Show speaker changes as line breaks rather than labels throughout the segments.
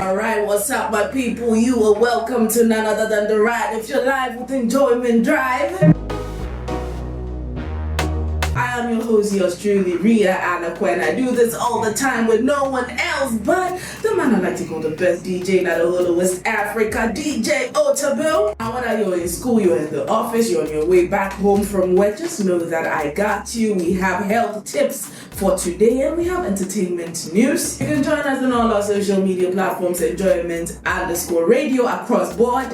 Alright, what's up my people? You are welcome to none other than The Ride. If you're live with Enjoyment Drive. I am your host, yours truly, Ria Anakwen. I do this all the time with no one else but the man I like to call the best DJ in the whole of West Africa, DJ Otabil. Now whether you're in school, you're in the office, you're on your way back home from work, just know that I got you. We have health tips for today and we have entertainment news. You can join us on all our social media platforms, enjoyment_radio across board.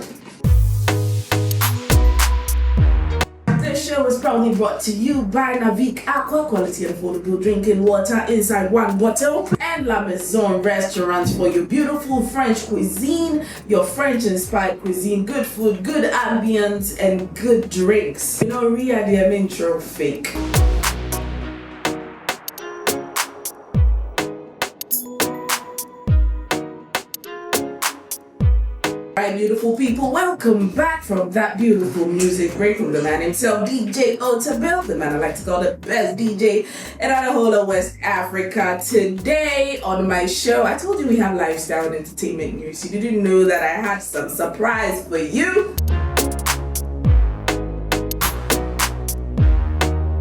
This show is proudly brought to you by Navik Aqua, quality and affordable drinking water inside one bottle, and La Maison Restaurants for your beautiful French cuisine, your French-inspired cuisine, good food, good ambience, and good drinks. You know, Ria, the intro fake. Alright, beautiful people, welcome back from that beautiful music break from the man himself, DJ Otabil, the man I like to call the best DJ in the whole of West Africa. Today on my show, I told you we have lifestyle and entertainment news. You didn't know that I had some surprise for you.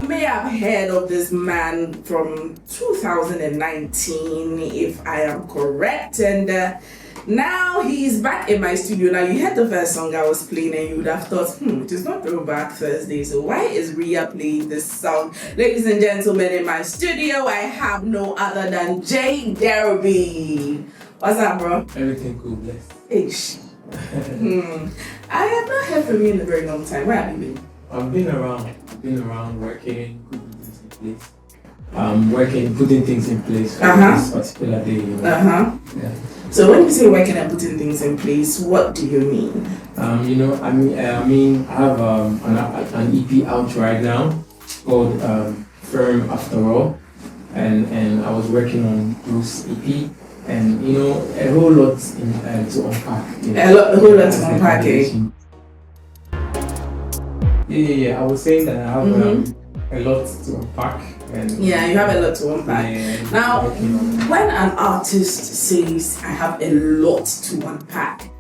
You may have heard of this man from 2019, if I am correct, and now he's back in my studio. Now you heard the first song I was playing and you would have thought, it is not Throwback Thursday, so why is Ria playing this song? Ladies and gentlemen, in my studio I have no other than Derobie. What's up, bro?
Everything cool, bless.
Ish. I have not heard from you in a very long time. Where have you been?
I've been around working, putting things in place. Putting things in place for this particular day. Yeah.
So when you say working and putting things in place, what do you mean?
I have an EP out right now called Firm After All, and I was working on Bruce's EP, and a whole lot to unpack.
A whole lot to unpack.
Yeah. I was saying that I have a lot to unpack.
Yeah, you have a lot to unpack.
Yeah,
now, when an artist says, I have a lot to unpack,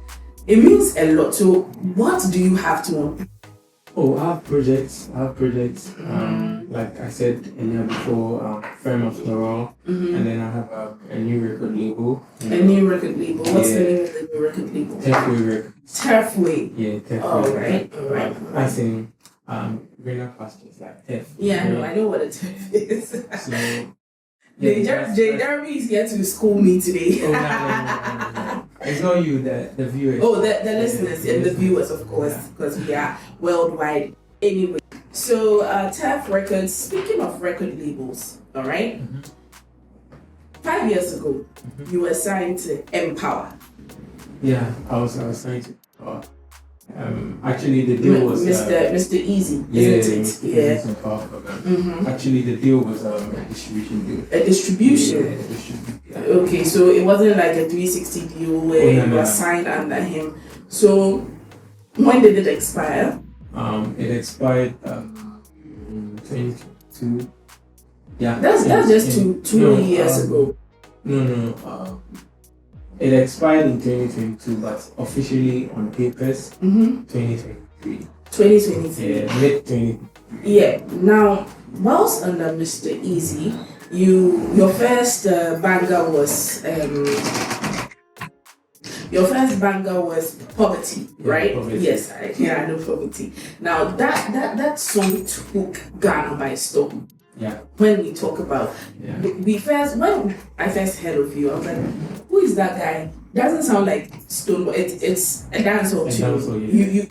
it means a lot. So, what do you have to unpack?
Oh, I have projects. Like I said earlier before, Firm After All. And then I have a new record label.
A new record label? What's the name of the new record label?
Turfway Records.
Turfway?
Yeah, Turfway.
Alright.
I sing greener pastures like turf.
Yeah, I know what a turf is.
So,
Derobie is here to school me today.
Oh, no. It's not you, the viewers.
Oh, the listeners and the viewers, of course, because we are worldwide anyway. So, Turf Records, speaking of record labels, all right? 5 years ago, you were signed to Empawa.
Yeah, I was signed to actually the deal was
Mr. Easy, isn't it?
Yeah. Actually, the deal was a distribution deal.
A distribution?
Yeah.
Okay, so it wasn't like a 360 deal where you were signed under him. So, when did it expire?
It expired 2022. Yeah.
That's just two years ago.
No. It expired in 2022, but officially on papers, 2023. 2023. Yeah, mid 2023.
Yeah. Now, whilst under Mr. Easy, your first banger was Poverty, right?
Poverty.
Yes, I know Poverty. Now that song took Ghana by storm.
Yeah.
When we talk about when I first heard of you, I was like, who is that guy? Doesn't sound like Stone. It's a dancehall too.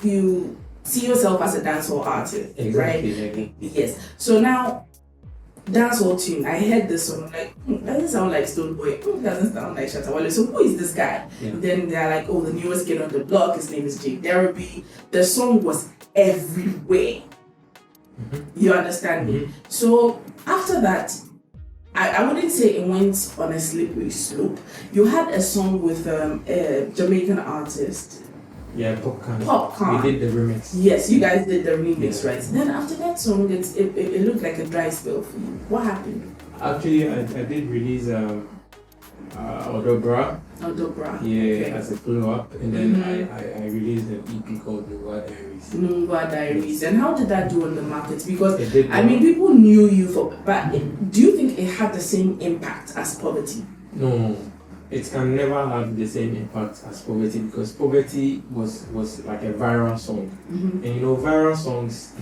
You see yourself as a dancehall artist, right?
Exactly.
Yes. So now, dancehall tune. I heard this song. I'm like, doesn't sound like Stone Boy. Doesn't sound like Shatawale. So who is this guy?
Yeah.
Then they're like, oh, the newest kid on the block. His name is Derobie. The song was everywhere. You understand me? So after that, I wouldn't say it went on a slippery slope. You had a song with a Jamaican artist.
Yeah, Popcorn.
Popcorn.
We did the remix.
Yes, you guys did the remix, right? Then after that song, it looked like a dry spell for you. What happened?
Actually, I did release Odobra.
Odobra.
Yeah,
Okay.
as a follow-up, and then I released an EP called Nungwa Diaries.
Nungwa Diaries. And how did that do on the market? Because
It did
I mean, people knew you for, but do you think it had the same impact as Poverty?
No, it can never have the same impact as Poverty, because Poverty was like a viral song, and you know, viral songs,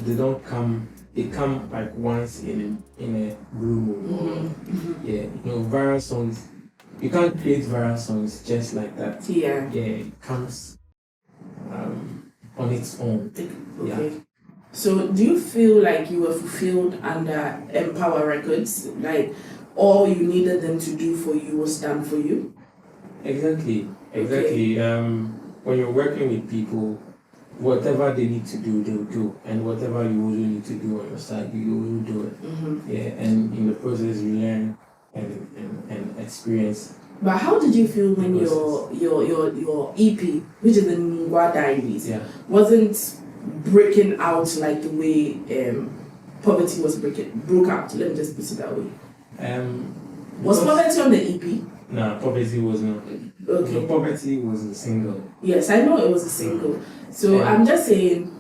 they come like once in a blue moon. Yeah, you know, viral songs, you can't create viral songs just like that.
Yeah.
Yeah, it comes on its own.
Okay.
Yeah.
So do you feel like you were fulfilled under Empawa Records? Like all you needed them to do for you was done for you?
Exactly.
Okay.
When you're working with people, whatever they need to do, they'll do, and whatever you also need to do on your side, you will do it. Yeah, and in the process, you learn and experience.
But how did you feel when your EP, which is the Nungwa Diaries, wasn't breaking out like the way Poverty was broke out? Let me just put it that way. Was Poverty on the EP?
No, Poverty was not.
Okay.
No, Poverty was a single.
Yes, I know it was a single. So I'm just saying,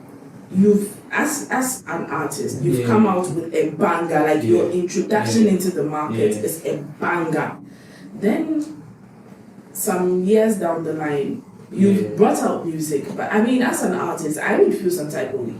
you've as an artist, you've come out with a banger. Like your introduction into the market is a banger. Then some years down the line, you've brought out music. But I mean, as an artist, I would feel some type of way.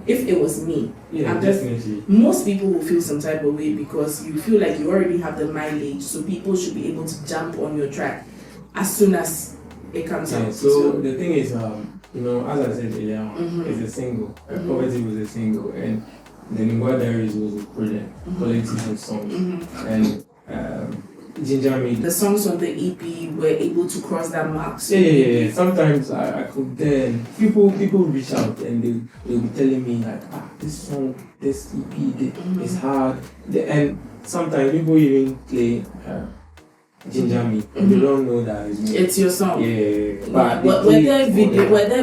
If it was me,
definitely.
Most people will feel some type of way because you feel like you already have the mileage, so people should be able to jump on your track as soon as it comes out.
So the thing is, you know, as I said earlier, it's a single. Poverty was a single, and the Nungwa Diaries was a project, collective songs, and Ginger made
the songs on the EP were able to cross that mark. So
yeah. Sometimes I could then people reach out and they'll be telling me like, this song, this EP is hard. And sometimes people even play Ginger Me and they don't know that it's me.
It's your song.
Yeah.
But were there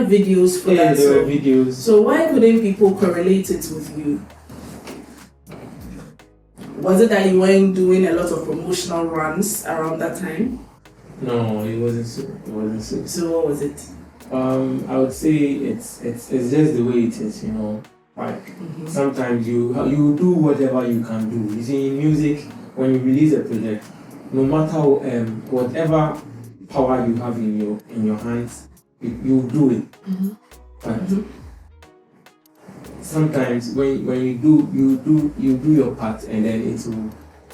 videos for that?
Yeah, there were videos.
So why couldn't people correlate it with you? Was it that you weren't doing a lot of promotional runs around that time?
No, it wasn't so.
So what was it?
I would say it's just the way it is, you know. Like sometimes you do whatever you can do. You see, in music, when you release a project, no matter whatever power you have in your hands, you do it. But sometimes when you do your part, and then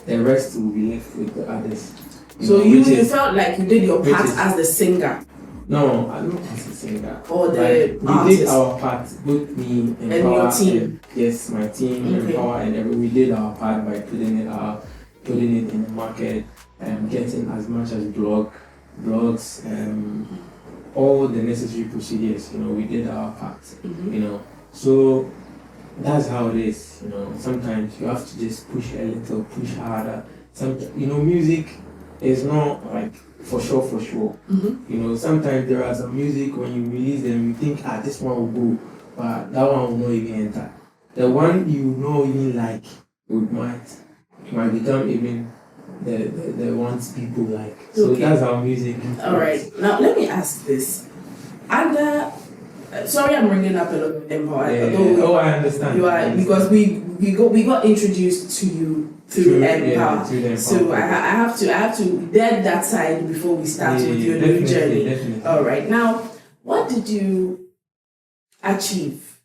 the rest will be left with the others.
You felt like you did your part as the singer.
No, I'm not as a singer.
Or the artist.
We did our part, both me and
your team.
And, yes, my team, Empawa, and we did our part by putting it out, putting it in the market, and getting as much as blogs, all the necessary procedures. You know, we did our part. You know, so that's how it is. You know, sometimes you have to just push a little, push harder. You know, music is not like for sure. You know, sometimes there are some music when you release them, you think, this one will go, but that one will not even enter. The one you know even like might become even the ones people like. So that's how music.
All right. Now let me ask this. Sorry, I'm bringing up a lot of Empawa.
I understand.
You are because we got introduced to you through Empawa. So I have to dead that side before we start with your new journey.
Definitely.
All right. Now, what did you achieve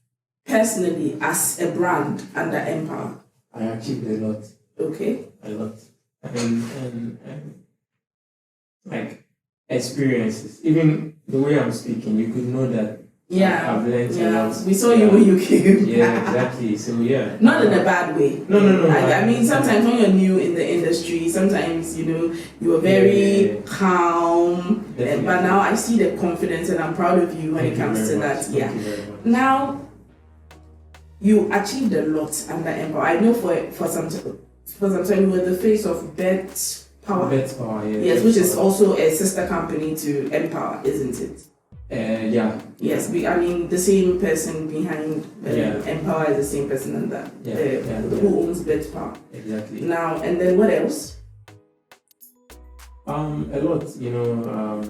personally as a brand under Empawa?
I achieved a lot.
Okay.
A lot. And like experiences. Even the way I'm speaking, you could know that. I've learned a lot.
We saw you when you came.
Yeah, exactly. So
not in a bad way.
No.
I mean, sometimes when you're new in the industry, sometimes you are very calm. But now I see the confidence, and I'm proud of you when it comes to that. Yeah. Now you achieved a lot under Empawa. I know for some time you were the face of Power. Yes, which is also a sister company to Empawa, isn't it? Yes, I mean the same person behind Empawa is the same person under who owns Power.
Exactly.
Now and then what else?
A lot, you know.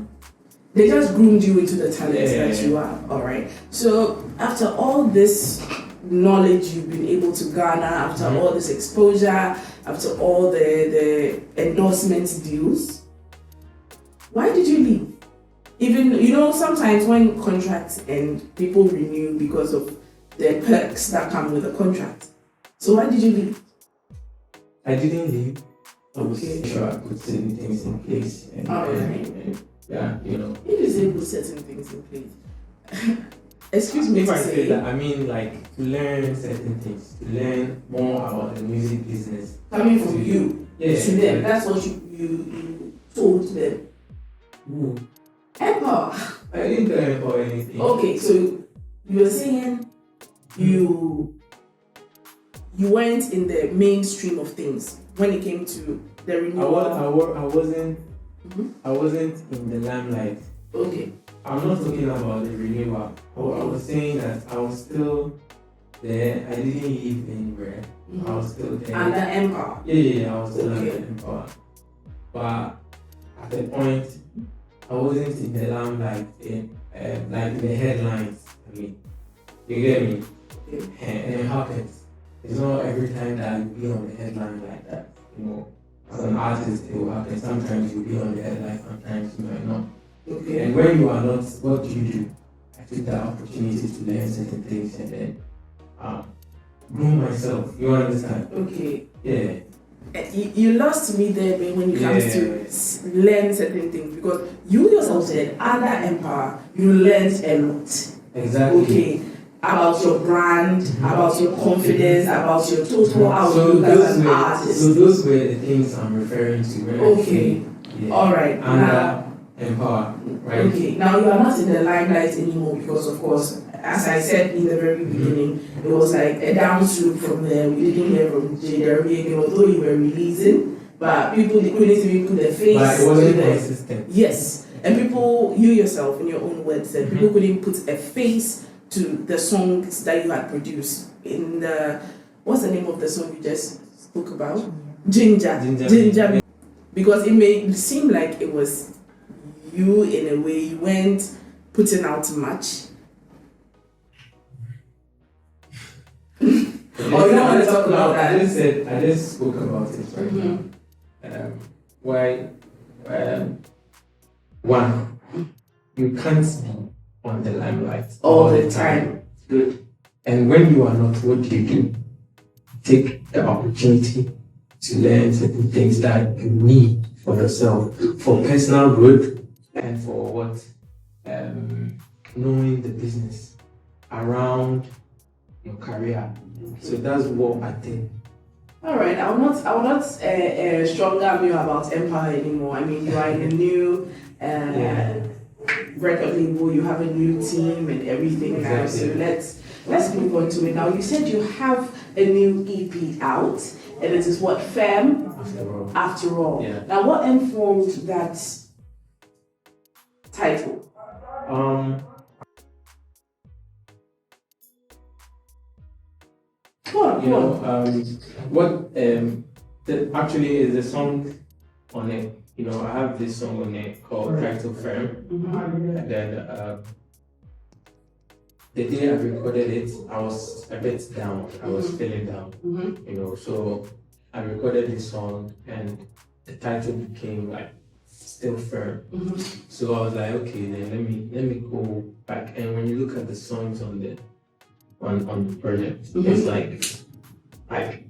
They just groomed you into the talent
Yeah.
that you are. All right. So after all this knowledge you've been able to garner, after all this exposure, after all the endorsement deals, why did you leave? Even, you know, sometimes when contracts end, people renew because of the perks that come with the contract. So why did you leave?
I didn't leave. I was
Okay.
sure I put certain things in place. And,
All right.
and yeah, you know.
You just say put certain things in place. Excuse me
If
to
I say
say.
that, I mean like to learn certain things, to learn more about the music business.
Coming from you to them,
Yeah.
that's what you told them.
Ooh.
Empawa.
I didn't tell him about anything.
Okay, so you were saying you weren't in the mainstream of things when it came to the renewal.
I wasn't in the limelight.
Okay.
I'm not talking about the renewal. I was saying that I was still there. I didn't leave anywhere. I was still there.
Under Empawa.
Yeah, I was still
Okay.
under Empawa. But at the point, I wasn't in the limelight, like the headlines. I mean, you get me?
Okay.
And it happens. It's not every time that you be on the headline like that. You know, as an artist, it will happen. Sometimes you'll be on the headline, sometimes you might not.
Okay.
And when you are not, what do? I took that opportunity to learn certain things and then groom myself. You understand?
Okay.
Yeah.
You lost me there when it comes to learn certain things, because you yourself said under Empawa you learned a lot.
Exactly.
Okay. About your brand, about your confidence, about your total outlook as an artist.
So those were the things I'm referring to. When
Okay. All right.
Under Empawa, right?
Okay. Now you are not in the limelight anymore because, of course, as I said in the very beginning, it was like a downslope from there. We didn't hear from Derobie again, although you were releasing, but people couldn't even put their face.
But it wasn't
to
consistent.
Yes, and people, you yourself, in your own words, said people couldn't put a face to the songs that you had produced. In the, what's the name of the song you just spoke about? Ginger. Because it may seem like it was you in a way. You weren't putting out much. Or you don't want to talk about that?
I just spoke about it right now. Why? One, you can't be on the limelight
all the time.
Good. And when you are not, what do? Take the opportunity to learn certain things that you need for yourself, for personal growth, and for what? Knowing the business around your career. So that's what I think.
All right, I will not strong arm you about Empawa anymore. I mean, you are in a new record label. You have a new team and everything now. So let's move on to it now. You said you have a new EP out, and it is what, Fem? After all.
Yeah.
Now, what informed that title?
Actually is a song on it. You know, I have this song on it called Title Firm. And then the day I recorded it, I was a bit down. I was feeling down. You know, so I recorded this song and the title became like Still Firm. So I was like, okay, then let me go back. And when you look at the songs on the project, it's like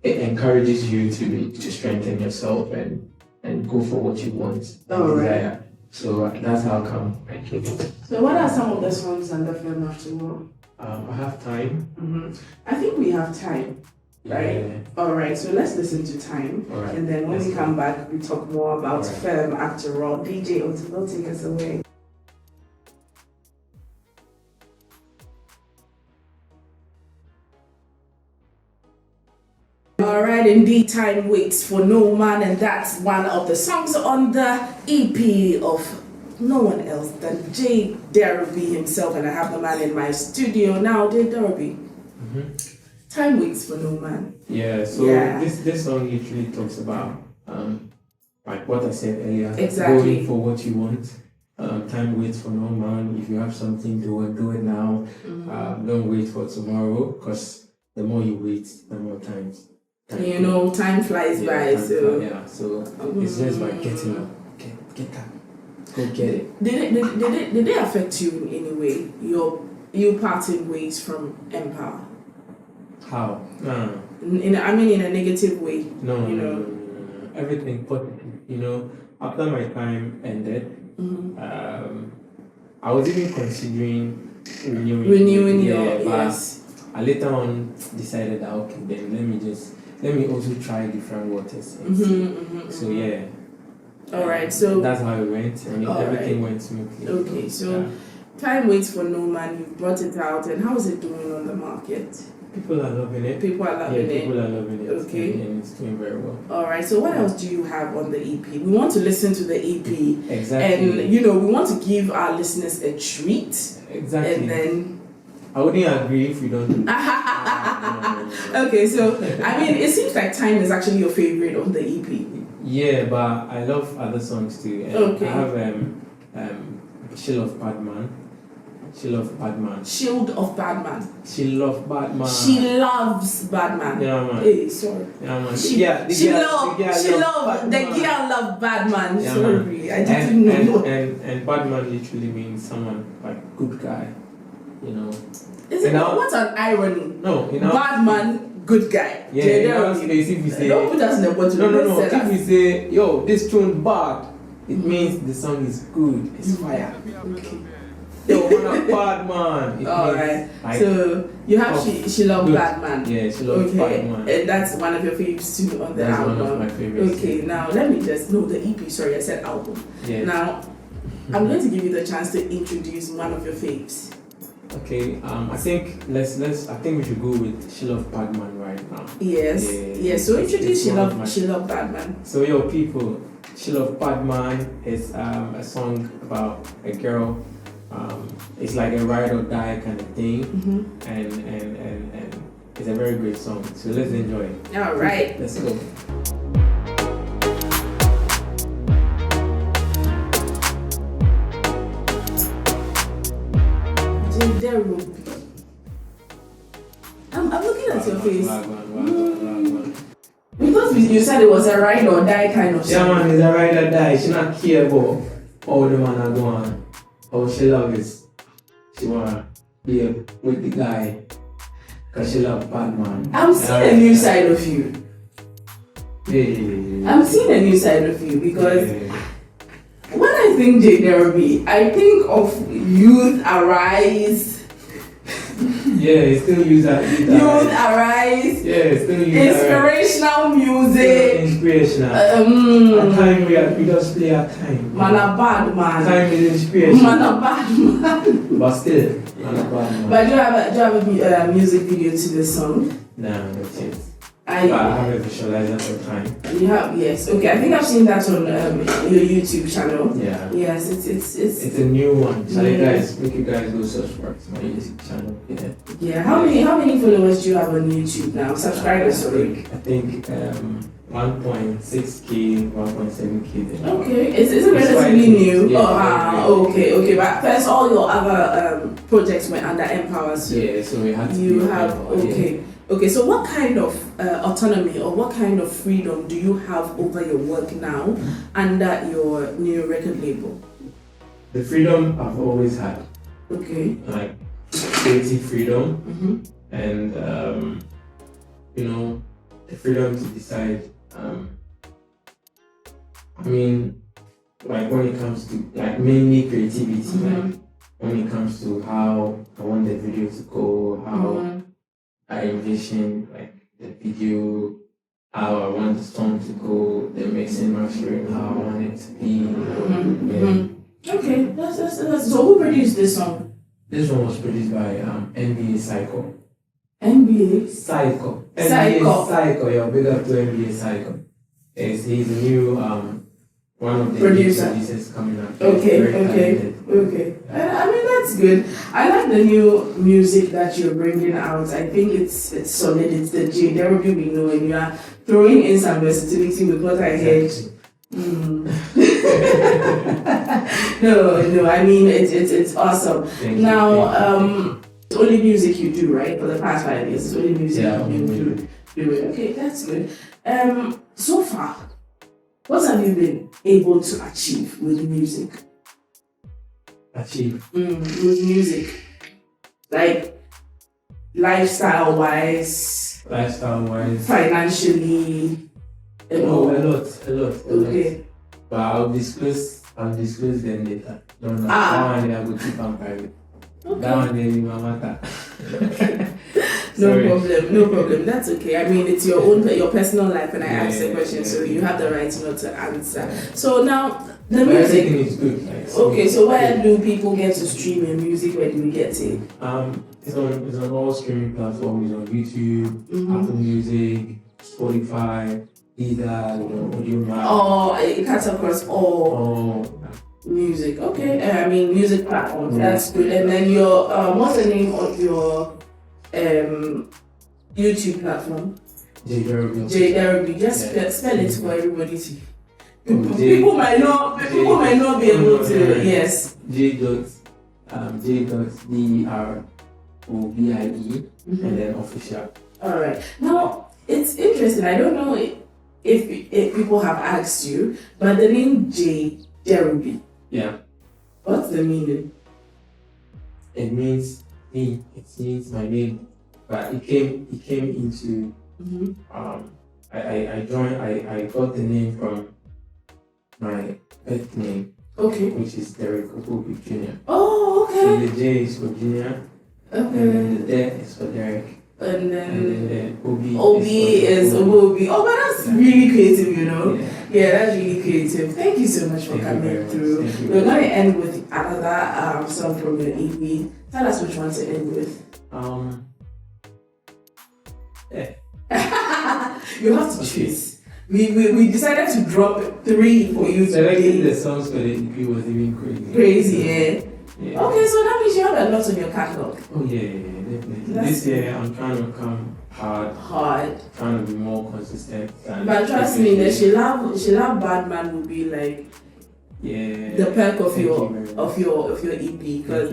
it encourages you to strengthen yourself and go for what you want and desire. So that's how come I came.
So what are some of the songs on the film after all?
I have time.
I think we have time. Right?
Yeah.
All right, so let's listen to Time.
Right.
And then when we come back, we talk more about Fem after all. DJ Otto, take us away. All right, indeed, Time waits for no man, and that's one of the songs on the EP of no one else than J. Derobie himself, and I have the man in my studio now. J. Derobie. Time waits for no man.
Yeah, so this song literally talks about like what I said earlier,
Exactly.
going for what you want. Time waits for no man. If you have something, do it now. Don't wait for tomorrow, because the more you wait, the more time
time flies by.
So it's just like getting up, get up, go get it.
Did they affect you in any way? You parting ways from Empawa?
How? No.
In a negative way.
No. Everything positive. After my time ended, I was even considering renewing
yes.
I later on decided that okay, then let me also try different waters and see. So yeah.
All right. So
that's how it went, and everything went smoothly.
Okay. So time waits for no man. You brought it out, and how is it doing on the market?
People are loving it.
People are loving it.
Okay. And it's doing very well.
All right. So what else do you have on the EP? We want to listen to the EP.
Exactly.
And we want to give our listeners a treat.
Exactly.
And then
I wouldn't agree if we don't do
that. Okay. So it seems like Time is actually your favorite on the EP.
Yeah, but I love other songs too.
Okay.
I have Shield of Badman. Shield of Badman.
Shield of Badman.
She loves Badman.
She loves Badman.
Yeah, man.
Hey, sorry.
Yeah, man.
The girl loves Badman.
Yeah,
sorry,
man.
I didn't know.
And Badman literally means someone like good guy.
What's an irony?
No,
Badman, good guy.
Yeah, if we say
don't put us in the bottle.
No. If we say, yo, this tune bad, it means the song is good. It's fire.
Okay.
Yo, man, a bad man.
Alright. So you have she loves Badman.
Yeah, she loves Badman.
And that's one of your favorites too on the album.
That's one of my favorites.
Okay, now let me just the EP, sorry, I said album.
Yeah.
Now I'm going to give you the chance to introduce one of your faves.
Okay, I think we should go with She Love Badman right now.
Yes. Yeah. So introduce She Love Badman.
So people, She Love Badman is a song about a girl. It's like a ride or die kind of thing, and it's a very great song. So let's enjoy it.
All right,
let's go.
Derobie. I'm looking at your face. Because you said it was a ride or die kind of song.
Yeah, man, it's a ride or die. She not care about how the man are going. How she love is, she wanna be with the guy, cause she love Batman.
I'm seeing a new side of you.
Yeah.
I'm seeing a new side of you because when I think Derobie, I think of Youth Arise.
Yeah, still use that.
Youth Arise.
Yeah, still use
inspirational music.
Inspirational. At time we just play at time.
Man a bad man.
Time is inspirational.
Man a bad man.
But still, man a bad man.
But do you have a music video to this song?
No, that's it.
I
have a visualizer for time.
You have, yes. Okay, I think I've seen that on your YouTube channel.
Yeah.
Yes, it's
a new one. So make you guys go subscribe to my YouTube channel. Yeah.
Yeah. How many followers do you have on YouTube now? Subscribers, sorry.
I think 1.6k, 1.7k.
Okay, it's relatively new. Yeah, okay. But first, all your other projects were under Empawa. So
yeah, so we had to.
You have okay. Okay, so what kind of autonomy or what kind of freedom do you have over your work now under your new record label?
The freedom I've always had.
Okay.
Like creative freedom, and the freedom to decide. Like when it comes to mainly creativity, like when it comes to how I want the video to go, how I envision the video, how I want the song to go, the mixing, mastering, how I want it to be.
Okay, that's so. Who produced this song?
This one was produced by NBA Psycho.
NBA
Psycho.
Psycho.
Psycho. Yeah, big up to NBA Psycho. He's a new one of the producers coming up.
Okay. That's good. I like the new music that you're bringing out. I think it's solid. It's the Derobie we know, and you are throwing in some versatility with what I heard. No, I mean it's awesome. Now, it's only music you do, right? For the past 5 years, it's only music you do it. Okay, that's good. So far, what have you been able to achieve with music? With music, like lifestyle wise, financially.
A lot.
Okay.
But I'll disclose them later. No, that one I will keep on private.
Okay.
That one they will matter.
No problem. That's okay. I mean, it's your personal life, and I asked the question, so you have the right to answer. So now the music
is good.
Okay, so where do people get to stream your music? Where do we get it?
It's on all streaming platforms. On YouTube, Apple Music, Spotify, Audio.
Oh, it cuts across all music. Okay, I mean music platforms. That's good. And then your what's the name of your YouTube platform? Derobie. Just spell it for everybody to. People might not be able to. Yes.
J.Derobie and then official.
All right. Now it's interesting. I don't know if people have asked you, but the name Derobie.
Yeah.
What's the meaning?
It means me. It means my name. But it came into I got the name from my birth name.
Okay.
Which is Derobie Jr.
Oh, okay.
So the J is for Junior.
Okay.
And then the D is for Derek.
And then
Obi
is Obi. Oh, but that's really creative, you know? Yeah, that's really creative. Thank you so much for coming through. We're going to end with another song from your EP. Tell us which one to end with. You have to choose. We decided to drop 3 for you today.
Selecting the songs for the EP was even crazy.
Crazy, yeah. Okay, so that means you have a lot on your catalog.
Oh yeah, definitely. This year I'm trying to come hard. Trying to be more consistent.
But trust me, the She Love Bad Man will be like the perk of your EP, because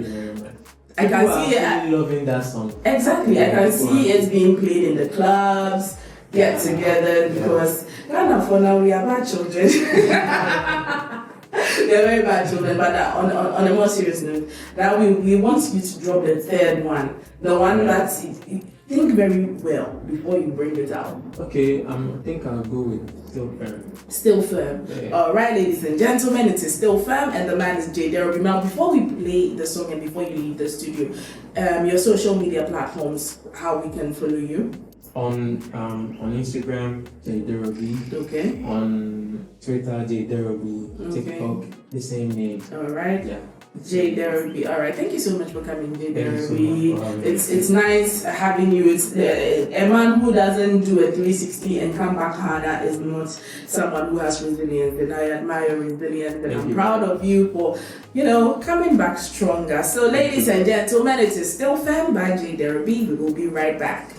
I can see it.
Loving that song.
Exactly, I can see it being played in the clubs, get together, because for now we are bad children. They're very bad children, but on a more serious note, that we want you to drop the 3rd one, the one that think very well before you bring it out.
Okay, I think I'll go with Still Firm.
Still Firm. Yeah. All right, ladies and gentlemen, it is Still Firm, and the man is Derobie. Now, before we play the song and before you leave the studio, your social media platforms, how we can follow you?
On Instagram, Derobie.
Okay.
On Twitter, Derobie.
Okay.
TikTok, the same name.
All right.
Yeah.
Derobie. All right. Thank you so much for coming,
Derobie. So
it's nice having you. It's a man who doesn't do a 360 and come back harder is not someone who has resilience. And I admire your resilience, and I'm proud of you for coming back stronger. So, ladies and gentlemen, it is Still Firm by Derobie. We will be right back.